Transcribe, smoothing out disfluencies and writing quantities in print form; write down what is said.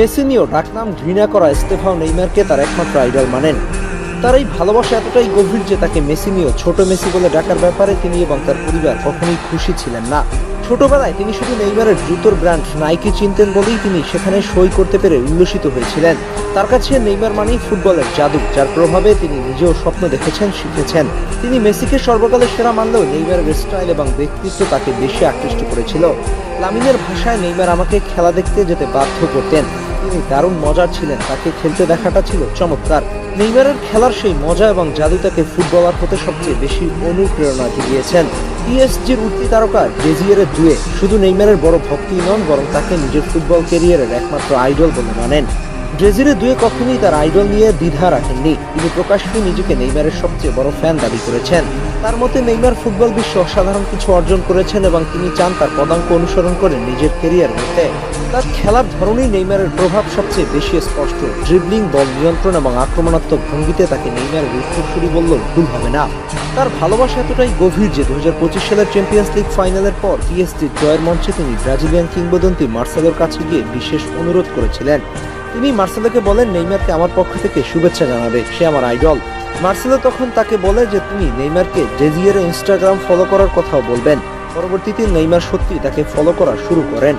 মেসিনিও ডাকনাম ঘৃণা করা স্টেফানো নেইমারকে তার একমাত্র আইডল মানেন। তার এই ভালোবাসা এতটাই গভীর যে তাকে মেসিনিও ছোট মেসি বলে ডাকার ব্যাপারে তিনি এবং তার পরিবার কখনোই খুশি ছিলেন না। ছোটবেলায় তিনি শুধু নেইমারের জুতোর ব্র্যান্ড নাইকি চিনতেন বলেই তিনি সেখানে সই করতে পেরে উল্লসিত হয়েছিলেন। তার কাছে নেইমার মানেই ফুটবলের জাদু, যার প্রভাবে তিনি নিজেও স্বপ্ন দেখেছেন, শিখেছেন। তিনি মেসিকে সর্বকালের সেরা মানলেও নেইমারের স্টাইল এবং ব্যক্তিত্ব তাকে বেশি আকৃষ্ট করেছিল। লামিনের ভাষায় নেইমার আমাকে খেলা দেখতে যেতে বাধ্য করতেন। তিনি দারুণ মজার ছিলেন, তাকে খেলতে দেখাটা ছিল চমৎকার। নেইমারের খেলার সেই মজা এবং জাদু তাকে ফুটবলার হতে সবচেয়ে বেশি অনুপ্রেরণা জুগিয়েছেন। পিএসজির উঠতি তারকা ডেজিয়ারের দুয়ে শুধু নেইমারের বড় ভক্তি নন, বরং তাকে নিজের ফুটবল ক্যারিয়ারের একমাত্র আইডল বলে মানেন। ডেজিরে দুয়ে কখনোই তার আইডল নিয়ে দ্বিধা রাখেননি। তিনি প্রকাশ্যে নিজেকে নেইমারের সবচেয়ে বড় ফ্যান দাবি করেছেন। তার মতে নেইমার ফুটবল বিশ্বে অসাধারণ কিছু অর্জন করেছেন এবং তিনি চান তার পদাঙ্ক অনুসরণ করে নিজের ক্যারিয়ার গড়তে। তার খেলার ধরনেই নেইমারের প্রভাব সবচেয়ে বেশি স্পষ্ট। ড্রিবলিং, বল নিয়ন্ত্রণ এবং আক্রমণাত্মক ভঙ্গিতে তাকে নেইমারের উত্তরসূরি বললেও ভুল হবে না। তার ভালোবাসা এতটাই গভীর যে 2025 সালের চ্যাম্পিয়ন্স লিগ ফাইনালের পর পিএসজির জয়ের মঞ্চে তিনি ব্রাজিলিয়ান কিংবদন্তি মার্সেলোর কাছে গিয়ে বিশেষ অনুরোধ করেছিলেন। তিনি মার্সেলোকে বলেন নেইমারকে আমার পক্ষ থেকে শুভেচ্ছা জানাবে, সে আমার আইডল। মার্সেলো তখন তাকে বলে যে তিনি নেইমারকে ডেজিয়ারের ইনস্টাগ্রাম ফলো করার কথাও বলবেন। পরবর্তীতে নেইমার সত্যি তাকে ফলো করা শুরু করেন।